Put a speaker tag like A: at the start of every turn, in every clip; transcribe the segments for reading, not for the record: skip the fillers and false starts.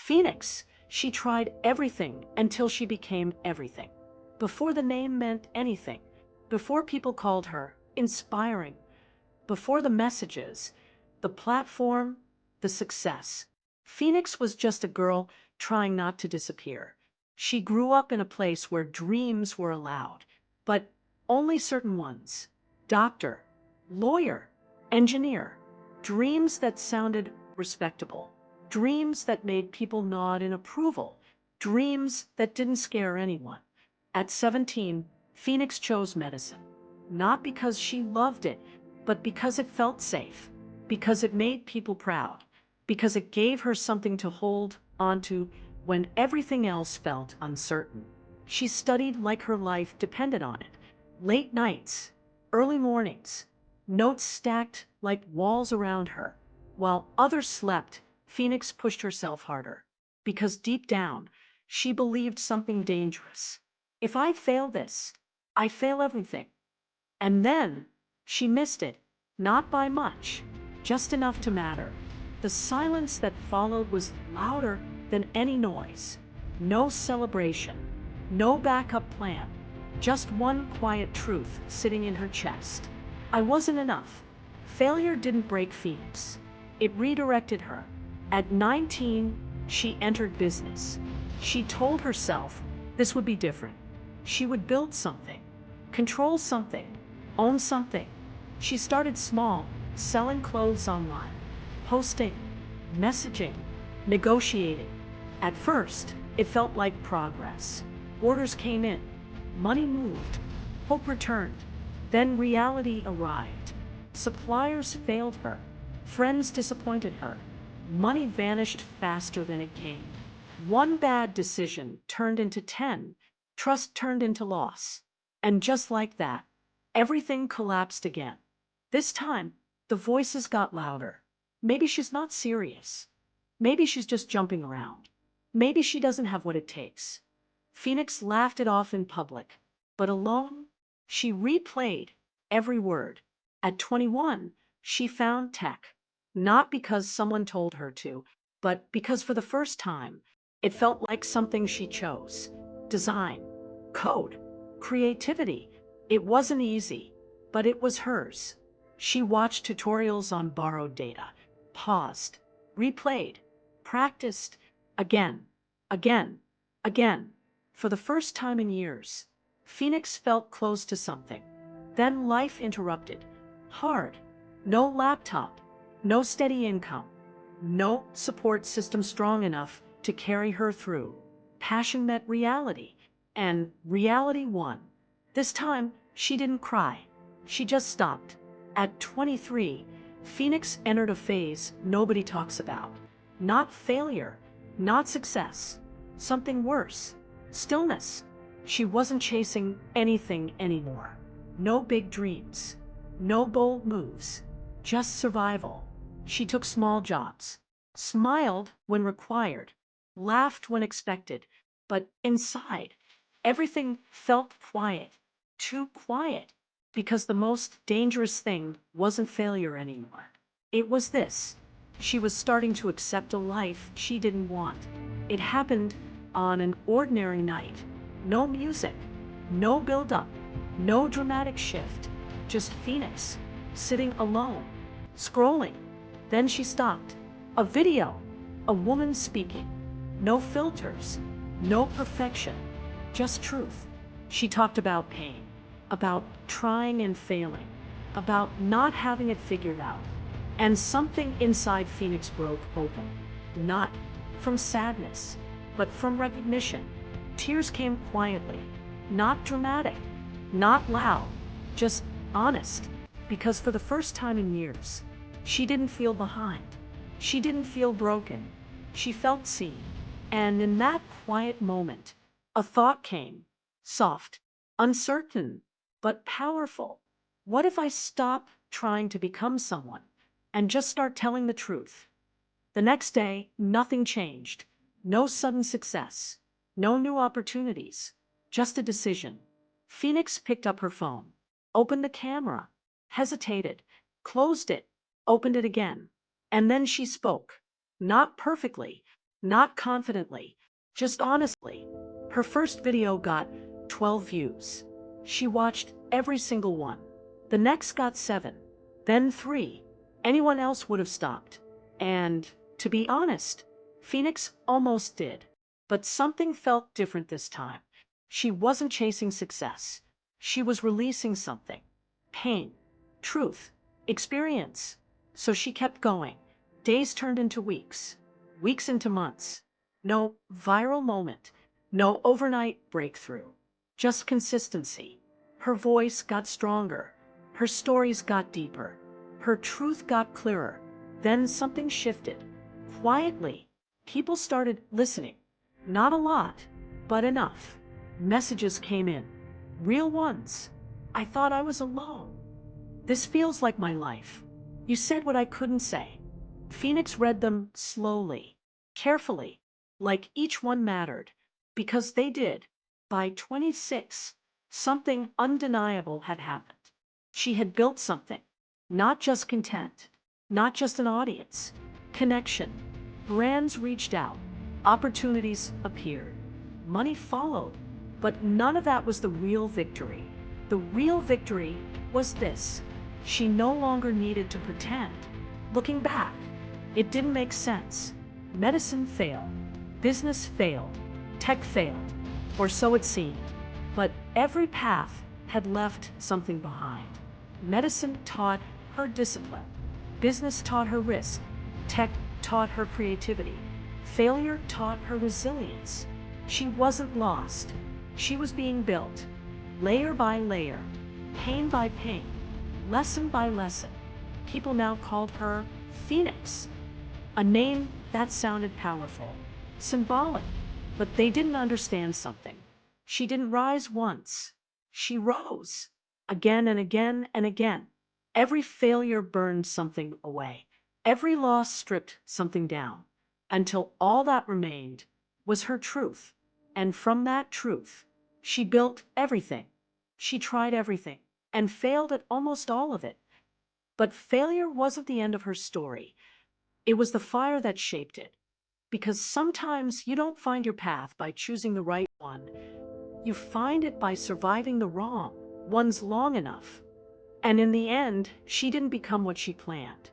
A: Phoenix, she tried everything until she became everything. Before the name meant anything, before people called her inspiring, before the messages, the platform, the success. Phoenix was just a girl trying not to disappear. She grew up in a place where dreams were allowed, but only certain ones. Doctor, lawyer, engineer. Dreams that sounded respectable. Dreams that made people nod in approval. Dreams that didn't scare anyone. At 17, Phoenix chose medicine. Not because she loved it, but because it felt safe, because it made people proud, because it gave her something to hold onto when everything else felt uncertain. She studied like her life depended on it. Late nights, early mornings, notes stacked like walls around her. While others slept, Phoenix pushed herself harder. Because deep down, she believed something dangerous. If I fail this, I fail everything. And then she missed it, not by much, just enough to matter. The silence that followed was louder than any noise. No celebration, no backup plan, just one quiet truth sitting in her chest. I wasn't enough. Failure didn't break Phoenix. It redirected her. At 19, she entered business. She told herself this would be different. She would build something, control something, own something. She started small, selling clothes online, posting, messaging, negotiating. At first, it felt like progress. Orders came in, money moved, hope returned. Then reality arrived. Suppliers failed her, friends disappointed her, money vanished faster than it came. One bad decision turned into 10, trust turned into loss. And just like that, everything collapsed again. This time, the voices got louder. Maybe she's not serious. Maybe she's just jumping around. Maybe she doesn't have what it takes. Phoenix laughed it off in public, but alone, she replayed every word. At 21, she found tech, not because someone told her to, but because for the first time, it felt like something she chose. Design, code, creativity. It wasn't easy, but it was hers. She watched tutorials on borrowed data, paused, replayed, practiced, again, again, again. For the first time in years, Phoenix felt close to something. Then life interrupted. Hard. No laptop, no steady income, no support system strong enough to carry her through. Passion met reality, and reality won. This time, she didn't cry. She just stopped. At 23, Phoenix entered a phase nobody talks about. Not failure, not success, something worse. Stillness. She wasn't chasing anything anymore. No big dreams, no bold moves, just survival. She took small jobs, smiled when required, laughed when expected, but inside, everything felt quiet, too quiet, because the most dangerous thing wasn't failure anymore. It was this. She was starting to accept a life she didn't want. It happened on an ordinary night. No music, no build-up, no dramatic shift, just Phoenix, sitting alone, scrolling. Then she stopped. A video, a woman speaking. No filters, no perfection, just truth. She talked about pain, about trying and failing, about not having it figured out. And something inside Phoenix broke open. Not from sadness, but from recognition. Tears came quietly, not dramatic, not loud, just honest. Because for the first time in years, she didn't feel behind. She didn't feel broken. She felt seen. And in that quiet moment, a thought came, soft, uncertain, but powerful. What if I stop trying to become someone and just start telling the truth? The next day, nothing changed. No sudden success, no new opportunities, just a decision. Phoenix picked up her phone, opened the camera, hesitated, closed it, opened it again. And then she spoke. Not perfectly, not confidently, just honestly. Her first video got 12 views. She watched every single one. The next got 7, then 3. Anyone else would have stopped. And, to be honest, Phoenix almost did. But something felt different this time. She wasn't chasing success. She was releasing something. Pain, truth, experience. So she kept going. Days turned into weeks, weeks into months. No viral moment, no overnight breakthrough, just consistency. Her voice got stronger, her stories got deeper, her truth got clearer. Then something shifted. Quietly, people started listening. Not a lot, but enough. Messages came in, real ones. I thought I was alone. This feels like my life. You said what I couldn't say. Phoenix read them slowly, carefully, like each one mattered, because they did. By 26, something undeniable had happened. She had built something, not just content, not just an audience, connection. Brands reached out, opportunities appeared, money followed, but none of that was the real victory. The real victory was this. She no longer needed to pretend. Looking back, it didn't make sense. Medicine failed, business failed, tech failed, or so it seemed. But every path had left something behind. Medicine taught her discipline, business taught her risk, tech taught her creativity, failure taught her resilience. She wasn't lost. She was being built, layer by layer, pain by pain, lesson by lesson. People now called her Phoenix, a name that sounded powerful, symbolic, but they didn't understand something. She didn't rise once. She rose again and again and again. Every failure burned something away. Every loss stripped something down, until all that remained was her truth. And from that truth, she built everything. She tried everything and failed at almost all of it. But failure wasn't the end of her story. It was the fire that shaped it. Because sometimes you don't find your path by choosing the right one. You find it by surviving the wrong ones long enough. And in the end, she didn't become what she planned.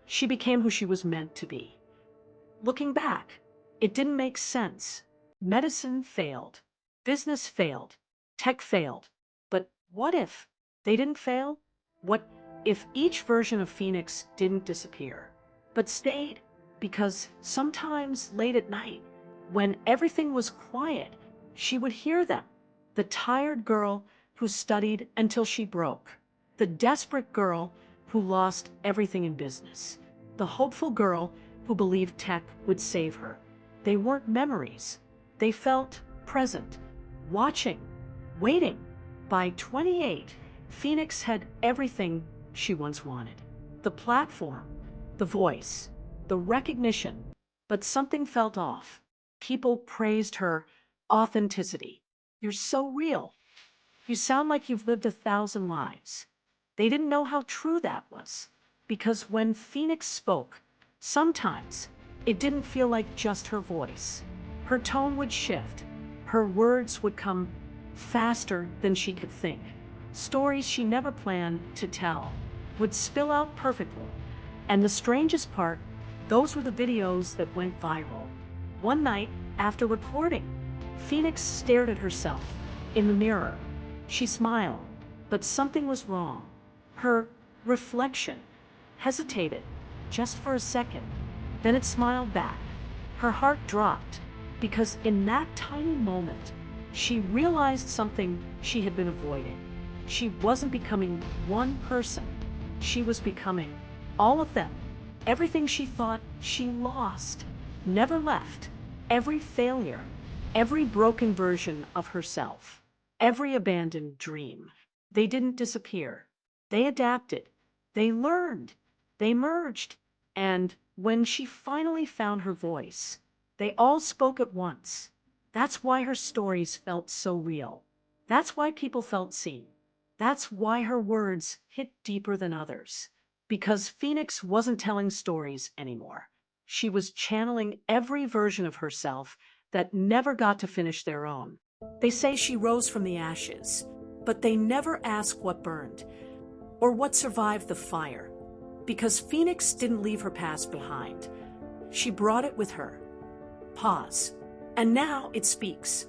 A: She became who she was meant to be. Looking back, it didn't make sense. Medicine failed. Business failed. Tech failed. But what if they didn't fail? What if each version of Phoenix didn't disappear, but stayed? Because sometimes late at night, when everything was quiet, she would hear them. The tired girl who studied until she broke. The desperate girl who lost everything in business. The hopeful girl who believed tech would save her. They weren't memories. They felt present, watching, waiting. By 28, Phoenix had everything she once wanted. The platform, the voice, the recognition. But something felt off. People praised her authenticity. You're so real. You sound like you've lived 1,000 lives. They didn't know how true that was. Because when Phoenix spoke, sometimes it didn't feel like just her voice. Her tone would shift. Her words would come faster than she could think. Stories she never planned to tell would spill out perfectly. And the strangest part, those were the videos that went viral. One night, after recording, Phoenix stared at herself in the mirror. She smiled, but something was wrong. Her reflection hesitated just for a second. Then it smiled back. Her heart dropped because in that tiny moment, she realized something she had been avoiding. She wasn't becoming one person. She was becoming all of them. Everything she thought she lost never left. Every failure, every broken version of herself, every abandoned dream. They didn't disappear. They adapted. They learned. They merged. And when she finally found her voice, they all spoke at once. That's why her stories felt so real. That's why people felt seen. That's why her words hit deeper than others. Because Phoenix wasn't telling stories anymore. She was channeling every version of herself that never got to finish their own. They say she rose from the ashes, but they never ask what burned or what survived the fire. Because Phoenix didn't leave her past behind. She brought it with her. Pause. And now it speaks.